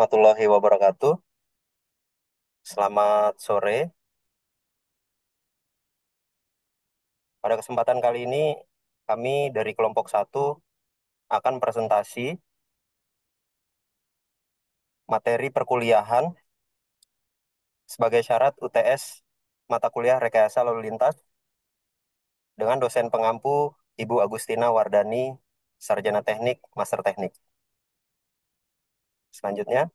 warahmatullahi wabarakatuh. Selamat sore. Pada kesempatan kali ini, kami dari kelompok satu akan presentasi materi perkuliahan sebagai syarat UTS mata kuliah Rekayasa Lalu Lintas dengan dosen pengampu Ibu Agustina Wardani, Sarjana Teknik, Master Teknik. Selanjutnya,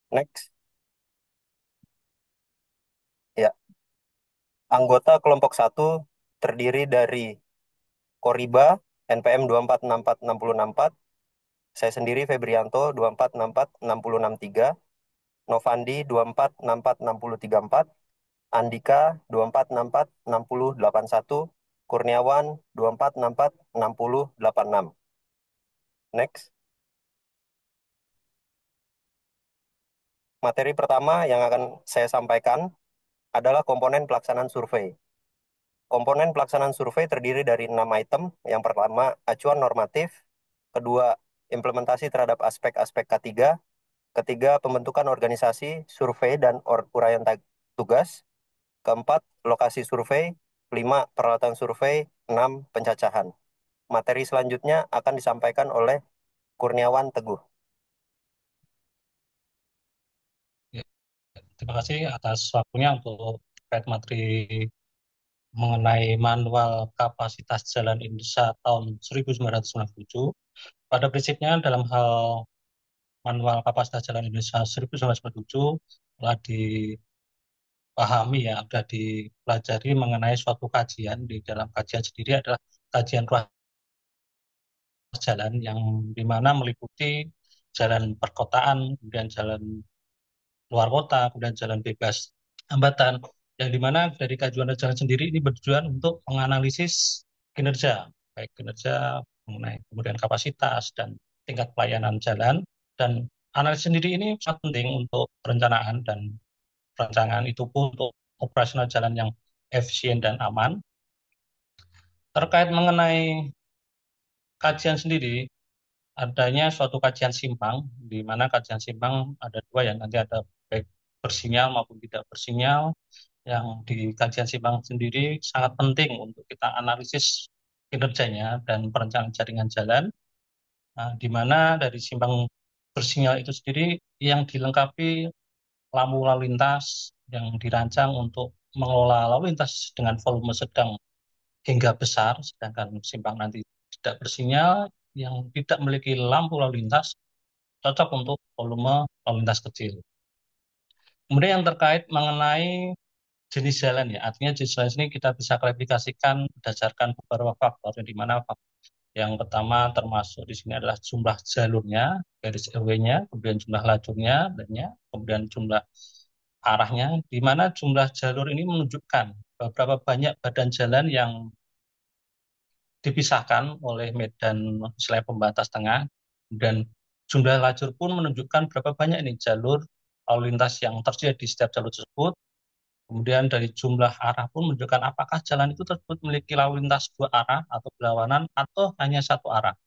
next. Ya, anggota kelompok satu terdiri dari Koriba, NPM 2464664, saya sendiri Febrianto 2464663, Novandi 2464634, Andika 2464681, Kurniawan 2464686. Next, materi pertama yang akan saya sampaikan adalah komponen pelaksanaan survei. Komponen pelaksanaan survei terdiri dari 6 item. Yang pertama, acuan normatif. Kedua, implementasi terhadap aspek-aspek K3. Ketiga, pembentukan organisasi, survei, dan uraian tugas. Keempat, lokasi survei. Lima, peralatan survei. Enam, pencacahan. Materi selanjutnya akan disampaikan oleh Kurniawan Teguh. Ya, terima kasih atas waktunya untuk terkait materi mengenai manual kapasitas jalan Indonesia tahun 1997. Pada prinsipnya dalam hal manual kapasitas jalan Indonesia 1997 telah dipahami ya, sudah dipelajari mengenai suatu kajian. Di dalam kajian sendiri adalah kajian ruas jalan yang dimana meliputi jalan perkotaan, kemudian jalan luar kota, kemudian jalan bebas hambatan, yang dimana dari kajian jalan sendiri ini bertujuan untuk menganalisis kinerja, baik kinerja mengenai kemudian kapasitas dan tingkat pelayanan jalan, dan analisis sendiri ini sangat penting untuk perencanaan dan perancangan itu pun untuk operasional jalan yang efisien dan aman. Terkait mengenai kajian sendiri, adanya suatu kajian simpang, di mana kajian simpang ada dua ya, nanti ada baik bersinyal maupun tidak bersinyal, yang di kajian simpang sendiri sangat penting untuk kita analisis kinerjanya dan perencanaan jaringan jalan. Nah, di mana dari simpang bersinyal itu sendiri yang dilengkapi lampu lalu lintas yang dirancang untuk mengelola lalu lintas dengan volume sedang hingga besar, sedangkan simpang nanti tidak bersinyal yang tidak memiliki lampu lalu lintas cocok untuk volume lalu lintas kecil. Kemudian yang terkait mengenai jenis jalan ya, artinya jenis jalan ini kita bisa klasifikasikan berdasarkan beberapa faktor, yang di mana yang pertama termasuk di sini adalah jumlah jalurnya, garis RW-nya, kemudian jumlah lajurnya, dannya, kemudian jumlah arahnya, di mana jumlah jalur ini menunjukkan beberapa banyak badan jalan yang dipisahkan oleh medan selain pembatas tengah, dan jumlah lajur pun menunjukkan berapa banyak ini jalur lalu lintas yang tersedia di setiap jalur tersebut. Kemudian dari jumlah arah pun menunjukkan apakah jalan itu tersebut memiliki lalu lintas dua arah atau berlawanan atau hanya satu arah.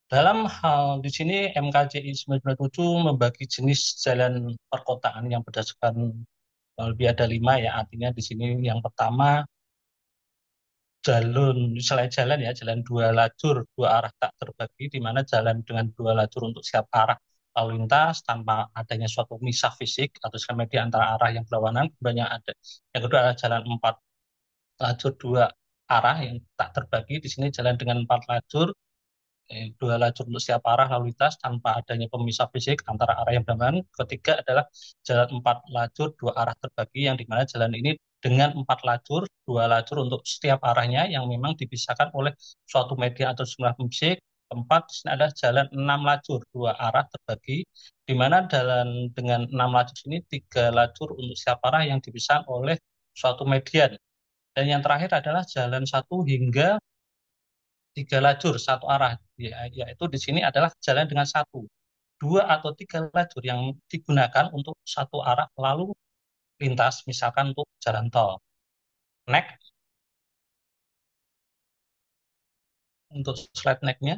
Dalam hal di sini MKJI 997 membagi jenis jalan perkotaan yang berdasarkan lebih ada lima ya, artinya di sini yang pertama jalur selain jalan ya, jalan dua lajur dua arah tak terbagi, di mana jalan dengan dua lajur untuk setiap arah lalu lintas tanpa adanya suatu misah fisik atau skema di antara arah yang berlawanan. Kemudian ada yang kedua adalah jalan empat lajur dua arah yang tak terbagi, di sini jalan dengan empat lajur, dua lajur untuk setiap arah lalu lintas tanpa adanya pemisah fisik antara arah yang berlawanan. Ketiga adalah jalan empat lajur dua arah terbagi, yang dimana jalan ini dengan empat lajur, dua lajur untuk setiap arahnya yang memang dipisahkan oleh suatu media atau jumlah fisik. Keempat, di sini adalah jalan enam lajur dua arah terbagi, di mana jalan dengan enam lajur ini tiga lajur untuk setiap arah yang dipisahkan oleh suatu median. Dan yang terakhir adalah jalan satu hingga tiga lajur satu arah, yaitu di sini adalah jalan dengan satu, dua atau tiga lajur yang digunakan untuk satu arah lalu lintas, misalkan untuk jalan tol. Next. untuk slide next-nya.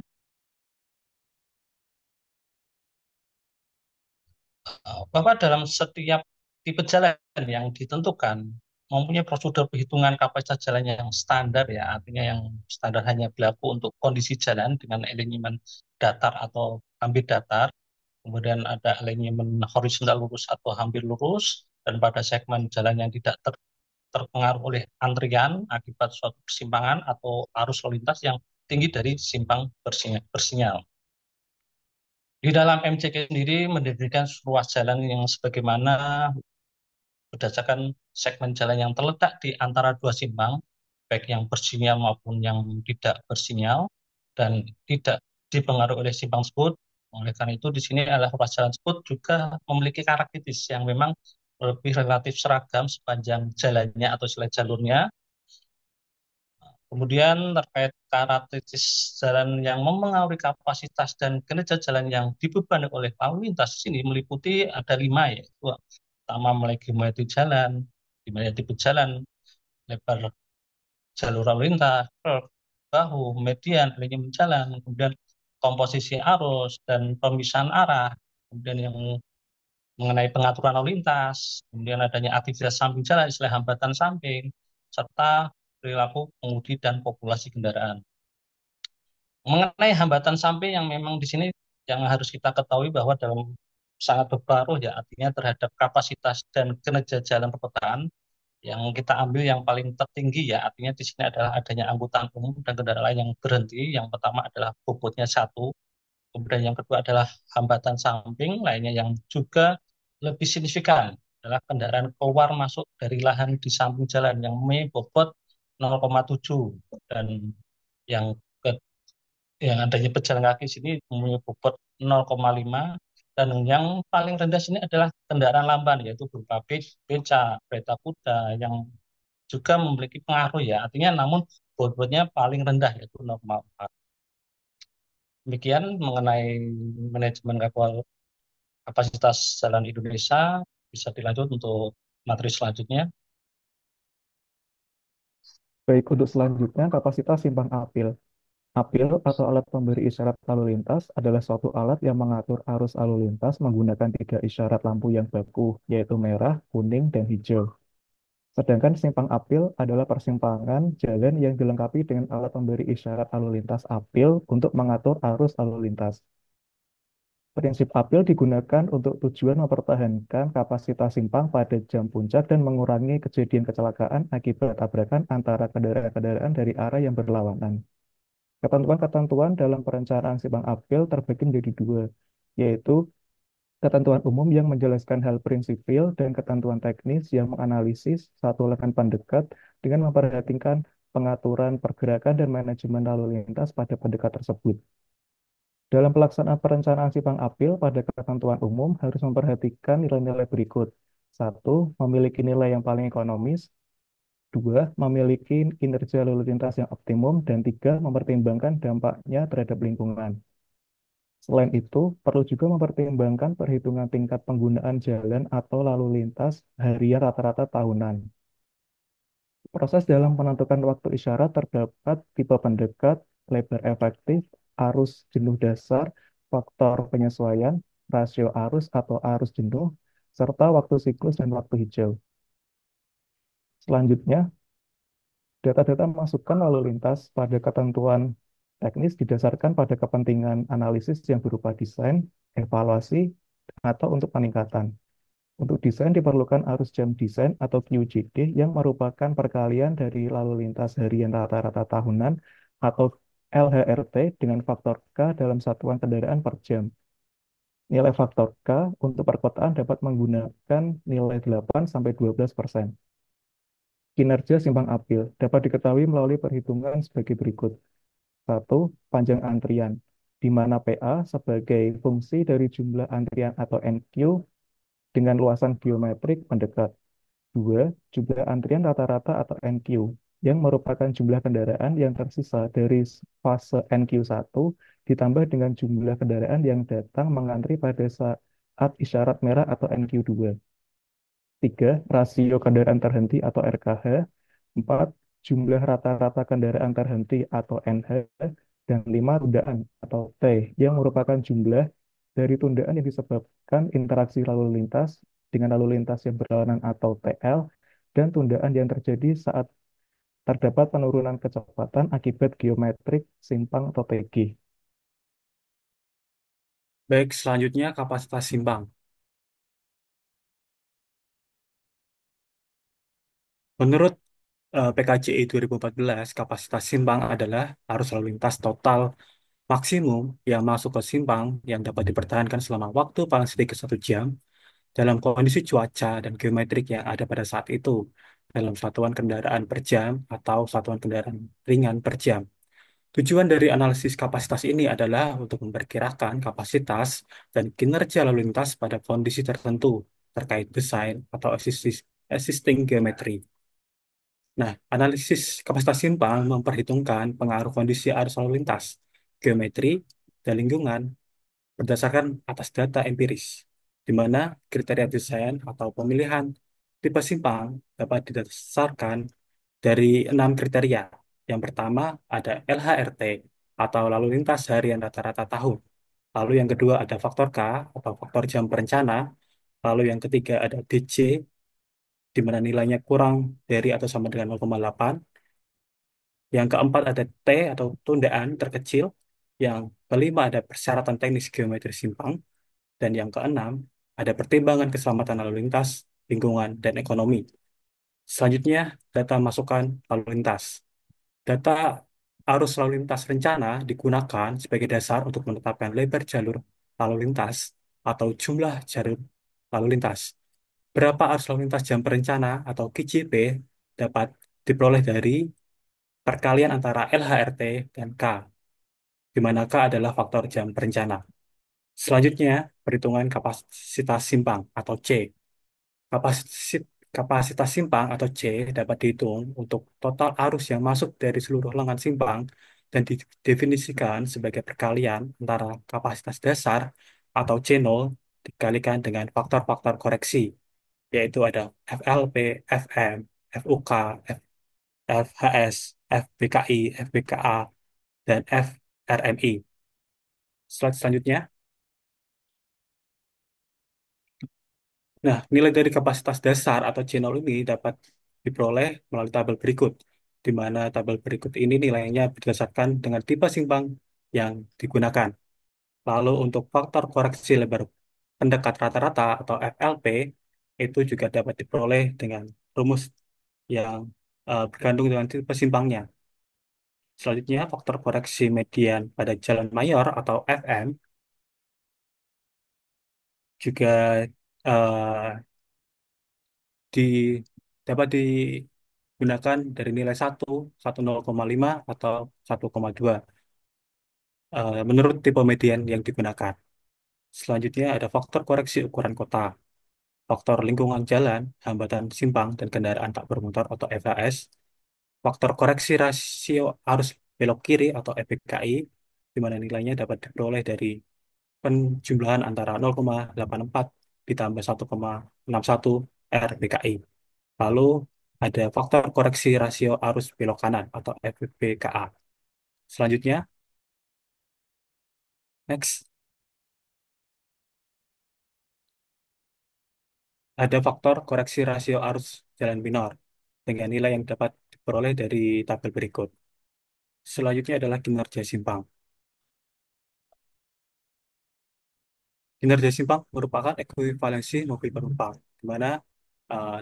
Bahwa dalam setiap tipe jalan yang ditentukan mempunyai prosedur perhitungan kapasitas jalan yang standar ya, artinya yang standar hanya berlaku untuk kondisi jalan dengan alignment datar atau hampir datar, kemudian ada alignment horizontal lurus atau hampir lurus, dan pada segmen jalan yang tidak terpengaruh oleh antrian akibat suatu persimpangan atau arus lalu lintas yang tinggi dari simpang bersinyal. Di dalam MCK sendiri mendirikan ruas jalan yang sebagaimana berdasarkan segmen jalan yang terletak di antara dua simpang, baik yang bersinyal maupun yang tidak bersinyal, dan tidak dipengaruhi oleh simpang tersebut. Oleh karena itu, di sini adalah ruas jalan tersebut juga memiliki karakteristik yang memang lebih relatif seragam sepanjang jalannya atau selain jalurnya. Kemudian terkait karakteristik jalan yang memengaruhi kapasitas dan kinerja jalan yang dibebani oleh lalu lintas di sini meliputi ada 5, yaitu pertama mulai geometri jalan, di mana tipe jalan, lebar jalur lalu lintas, curve, bahu, median, alignment jalan, kemudian komposisi arus dan pemisahan arah, kemudian yang mengenai pengaturan lalu lintas, kemudian adanya aktivitas samping jalan, istilah hambatan samping, serta perilaku pengemudi dan populasi kendaraan. Mengenai hambatan samping yang memang di sini yang harus kita ketahui bahwa dalam sangat berpengaruh ya, artinya terhadap kapasitas dan kinerja jalan perkotaan yang kita ambil yang paling tertinggi ya, artinya di sini adalah adanya angkutan umum dan kendaraan lain yang berhenti. Yang pertama adalah bobotnya satu, kemudian yang kedua adalah hambatan samping lainnya yang juga lebih signifikan adalah kendaraan keluar masuk dari lahan di samping jalan yang mempunyai bobot 0,7, dan yang yang adanya pejalan kaki sini mempunyai bobot 0,5, dan yang paling rendah sini adalah kendaraan lamban yaitu berupa beca, kereta kuda yang juga memiliki pengaruh ya, artinya namun bobotnya paling rendah yaitu 0,4. Demikian mengenai manajemen kapasitas jalan Indonesia. Bisa dilanjut untuk materi selanjutnya. Baik, untuk selanjutnya kapasitas simpang apil. Apil atau alat pemberi isyarat lalu lintas adalah suatu alat yang mengatur arus lalu lintas menggunakan tiga isyarat lampu yang baku, yaitu merah, kuning, dan hijau. Sedangkan simpang apil adalah persimpangan jalan yang dilengkapi dengan alat pemberi isyarat lalu lintas apil untuk mengatur arus lalu lintas. Prinsip apil digunakan untuk tujuan mempertahankan kapasitas simpang pada jam puncak dan mengurangi kejadian kecelakaan akibat tabrakan antara kendaraan-kendaraan dari arah yang berlawanan. Ketentuan-ketentuan dalam perencanaan simpang apil terbagi menjadi dua, yaitu ketentuan umum yang menjelaskan hal prinsipil dan ketentuan teknis yang menganalisis satu lekan pendekat dengan memperhatikan pengaturan pergerakan dan manajemen lalu lintas pada pendekat tersebut. Dalam pelaksanaan perencanaan simpang apil pada ketentuan umum harus memperhatikan nilai-nilai berikut. Satu, memiliki nilai yang paling ekonomis. Dua, memiliki kinerja lalu lintas yang optimum. Dan tiga, mempertimbangkan dampaknya terhadap lingkungan. Selain itu, perlu juga mempertimbangkan perhitungan tingkat penggunaan jalan atau lalu lintas harian rata-rata tahunan. Proses dalam menentukan waktu isyarat terdapat tipe pendekat, lebar efektif, arus jenuh dasar, faktor penyesuaian, rasio arus atau arus jenuh, serta waktu siklus dan waktu hijau. Selanjutnya, data-data masukan lalu lintas pada ketentuan teknis didasarkan pada kepentingan analisis yang berupa desain, evaluasi, atau untuk peningkatan. Untuk desain diperlukan arus jam desain atau QJD yang merupakan perkalian dari lalu lintas harian rata-rata tahunan atau LHRT dengan faktor K dalam satuan kendaraan per jam. Nilai faktor K untuk perkotaan dapat menggunakan nilai 8-12%. Kinerja simpang apil dapat diketahui melalui perhitungan sebagai berikut. Satu, panjang antrian, di mana PA sebagai fungsi dari jumlah antrian atau NQ dengan luasan geometrik mendekat. Dua, jumlah antrian rata-rata atau NQ, yang merupakan jumlah kendaraan yang tersisa dari fase NQ1 ditambah dengan jumlah kendaraan yang datang mengantri pada saat isyarat merah atau NQ2. Tiga, rasio kendaraan terhenti atau RKH. Empat, jumlah rata-rata kendaraan terhenti atau NH. Dan 5, tundaan atau T, yang merupakan jumlah dari tundaan yang disebabkan interaksi lalu lintas dengan lalu lintas yang berlawanan atau TL, dan tundaan yang terjadi saat terdapat penurunan kecepatan akibat geometrik simpang atau TG. Baik, selanjutnya kapasitas simpang. Menurut PKJI 2014, kapasitas simpang adalah arus lalu lintas total maksimum yang masuk ke simpang yang dapat dipertahankan selama waktu paling sedikit 1 jam dalam kondisi cuaca dan geometrik yang ada pada saat itu dalam satuan kendaraan per jam atau satuan kendaraan ringan per jam. Tujuan dari analisis kapasitas ini adalah untuk memperkirakan kapasitas dan kinerja lalu lintas pada kondisi tertentu terkait desain atau existing geometri. Nah, analisis kapasitas simpang memperhitungkan pengaruh kondisi arus lalu lintas, geometri, dan lingkungan berdasarkan atas data empiris, di mana kriteria desain atau pemilihan tipe simpang dapat didasarkan dari 6 kriteria. Yang pertama ada LHRT atau lalu lintas harian rata-rata tahun. Lalu yang kedua ada faktor K atau faktor jam perencana. Lalu yang ketiga ada DC, di mana nilainya kurang dari atau sama dengan 0,8. Yang keempat ada T atau tundaan terkecil. Yang kelima ada persyaratan teknis geometri simpang. Dan yang keenam ada pertimbangan keselamatan lalu lintas, lingkungan, dan ekonomi. Selanjutnya, data masukan lalu lintas. Data arus lalu lintas rencana digunakan sebagai dasar untuk menetapkan lebar jalur lalu lintas atau jumlah jalur lalu lintas. Berapa arus lalu lintas jam perencana atau KJP dapat diperoleh dari perkalian antara LHRT dan K, di mana K adalah faktor jam perencana. Selanjutnya, perhitungan kapasitas simpang atau C. Kapasitas, kapasitas simpang atau C dapat dihitung untuk total arus yang masuk dari seluruh lengan simpang dan didefinisikan sebagai perkalian antara kapasitas dasar atau C0 dikalikan dengan faktor-faktor koreksi, yaitu ada FLP, FM, FUK, FHS, FBKI, FBKA, dan FRMI. Slide selanjutnya. Nah, nilai dari kapasitas dasar atau C0 ini dapat diperoleh melalui tabel berikut, di mana tabel berikut ini nilainya berdasarkan dengan tipe simpang yang digunakan. Lalu untuk faktor koreksi lebar pendekat rata-rata atau FLP, itu juga dapat diperoleh dengan rumus yang bergantung dengan tipe simpangnya. Selanjutnya, faktor koreksi median pada jalan mayor atau FM juga eh, di dapat digunakan dari nilai 1, 0,5 atau 1,2 menurut tipe median yang digunakan. Selanjutnya ada faktor koreksi ukuran kota, faktor lingkungan jalan, hambatan simpang dan kendaraan tak bermotor atau FAS, faktor koreksi rasio arus belok kiri atau FBKI, di mana nilainya dapat diperoleh dari penjumlahan antara 0,84 ditambah 1,61 RBKI. Lalu ada faktor koreksi rasio arus belok kanan atau FBKA. Selanjutnya, next, ada faktor koreksi rasio arus jalan minor dengan nilai yang dapat diperoleh dari tabel berikut. Selanjutnya adalah kinerja simpang. Kinerja simpang merupakan ekuivalensi mobil penumpang, di mana eh,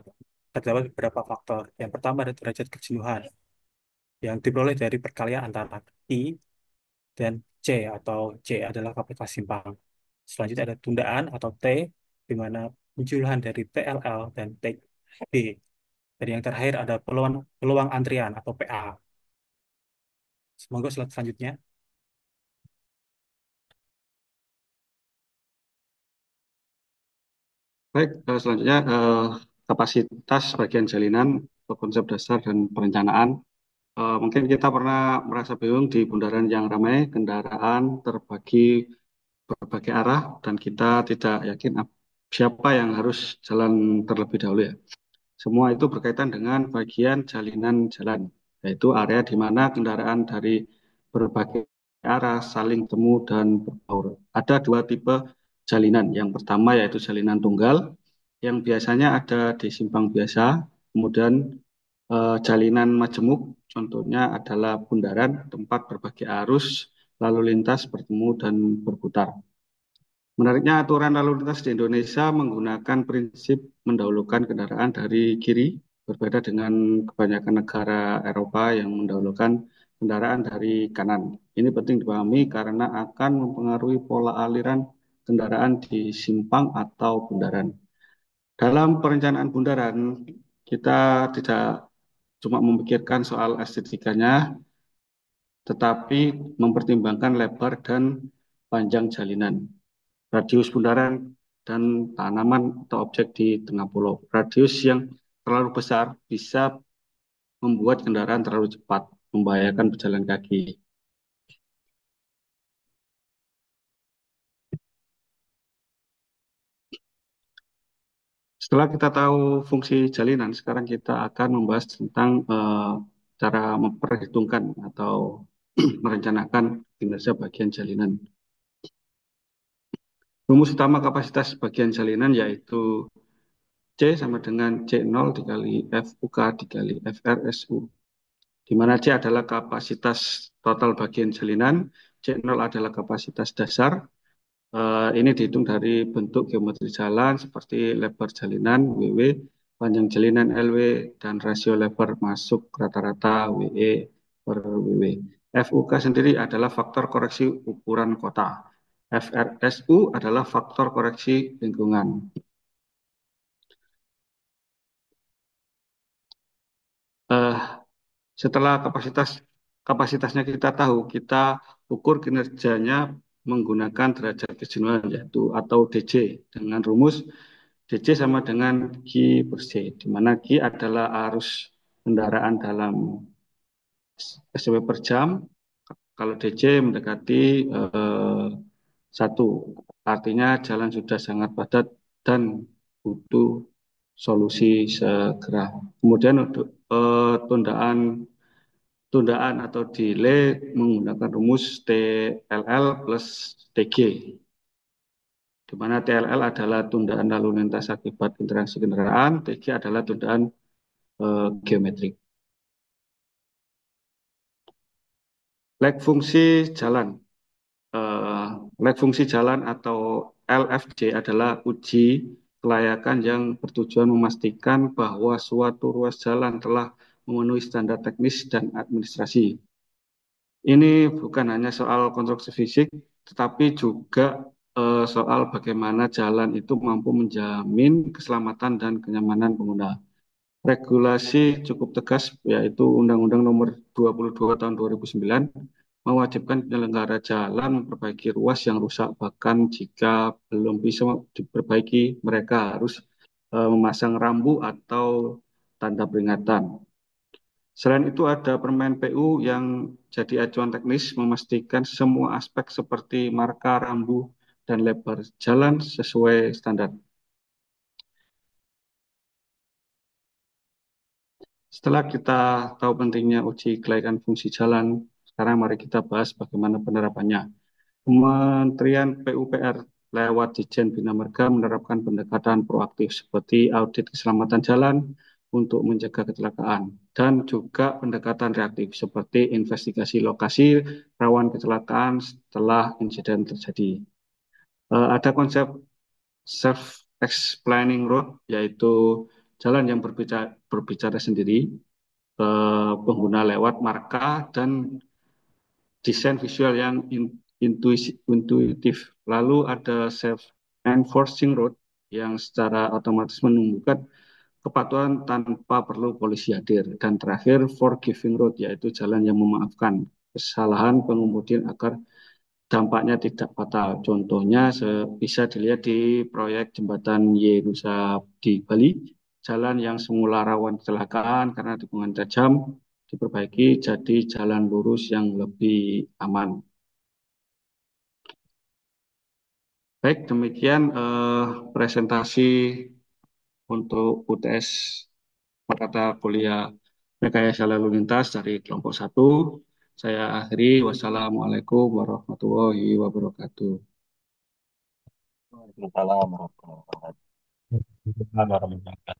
terdapat beberapa faktor. Yang pertama ada derajat kejenuhan, yang diperoleh dari perkalian antara I dan C, atau C adalah kapasitas simpang. Selanjutnya ada tundaan atau T, di mana penjumlahan dari TLL dan TB. Dan yang terakhir ada peluang, peluang antrian atau PA. Semoga slide selanjutnya. Baik, selanjutnya kapasitas bagian jalinan, konsep dasar dan perencanaan. Mungkin kita pernah merasa bingung di bundaran yang ramai, kendaraan terbagi berbagai arah, dan kita tidak yakin siapa yang harus jalan terlebih dahulu ya. Semua itu berkaitan dengan bagian jalinan jalan, yaitu area di mana kendaraan dari berbagai arah, saling temu, dan berbaur. Ada dua tipe jalinan. Yang pertama yaitu jalinan tunggal, yang biasanya ada di simpang biasa. Kemudian jalinan majemuk, contohnya adalah bundaran, tempat berbagai arus, lalu lintas bertemu dan berputar. Menariknya aturan lalu lintas di Indonesia menggunakan prinsip mendahulukan kendaraan dari kiri, berbeda dengan kebanyakan negara Eropa yang mendahulukan kendaraan dari kanan. Ini penting dipahami karena akan mempengaruhi pola aliran kendaraan di simpang atau bundaran. Dalam perencanaan bundaran, kita tidak cuma memikirkan soal estetikanya, tetapi mempertimbangkan lebar dan panjang jalinan, radius bundaran, dan tanaman atau objek di tengah pulau. Radius yang terlalu besar bisa membuat kendaraan terlalu cepat, membahayakan pejalan kaki. Setelah kita tahu fungsi jalinan, sekarang kita akan membahas tentang cara memperhitungkan atau merencanakan kinerja bagian jalinan. Rumus utama kapasitas bagian jalinan yaitu C sama dengan C0 dikali FUK dikali FRSU, di mana C adalah kapasitas total bagian jalinan, C0 adalah kapasitas dasar. Ini dihitung dari bentuk geometri jalan seperti lebar jalinan WW, panjang jalinan LW, dan rasio lebar masuk rata-rata WE per WW. FUK sendiri adalah faktor koreksi ukuran kota. FRSU adalah faktor koreksi lingkungan. Eh, Setelah kapasitasnya kita tahu, kita ukur kinerjanya menggunakan derajat kejenuhan yaitu atau DJ dengan rumus DC sama dengan Q per C, di mana Q adalah arus kendaraan dalam SW per jam. Kalau DC mendekati 1, artinya jalan sudah sangat padat dan butuh solusi segera. Kemudian untuk tundaan atau delay menggunakan rumus TLL plus TG, di mana TLL adalah tundaan lalu lintas akibat interaksi kendaraan, TG adalah tundaan geometrik. Leg fungsi jalan. Eh, Leg fungsi jalan atau LFJ adalah uji kelayakan yang bertujuan memastikan bahwa suatu ruas jalan telah memenuhi standar teknis dan administrasi. Ini bukan hanya soal konstruksi fisik, tetapi juga soal bagaimana jalan itu mampu menjamin keselamatan dan kenyamanan pengguna. Regulasi cukup tegas, yaitu Undang-Undang Nomor 22 Tahun 2009, mewajibkan penyelenggara jalan memperbaiki ruas yang rusak, bahkan jika belum bisa diperbaiki, mereka harus memasang rambu atau tanda peringatan. Selain itu ada Permen PU yang jadi acuan teknis memastikan semua aspek seperti marka, rambu, dan lebar jalan sesuai standar. Setelah kita tahu pentingnya uji kelaikan fungsi jalan, sekarang mari kita bahas bagaimana penerapannya. Kementerian PUPR lewat Ditjen Bina Marga menerapkan pendekatan proaktif seperti audit keselamatan jalan untuk mencegah kecelakaan dan juga pendekatan reaktif seperti investigasi lokasi rawan kecelakaan setelah insiden terjadi. Ada konsep self-explaining road, yaitu jalan yang berbicara sendiri, pengguna lewat marka dan desain visual yang intuitif. Lalu ada self-enforcing road yang secara otomatis menumbuhkan kepatuhan tanpa perlu polisi hadir. Dan terakhir, forgiving road, yaitu jalan yang memaafkan kesalahan pengemudi agar dampaknya tidak fatal. Contohnya bisa dilihat di proyek jembatan Yerusa di Bali, jalan yang semula rawan kecelakaan karena tikungan tajam diperbaiki jadi jalan lurus yang lebih aman. Baik, demikian presentasi untuk UTS mata kuliah rekayasa lalu lintas dari kelompok 1. Saya akhiri. Wassalamualaikum warahmatullahi wabarakatuh. Waalaikumsalam warahmatullahi wabarakatuh. Warahmatullahi wabarakatuh.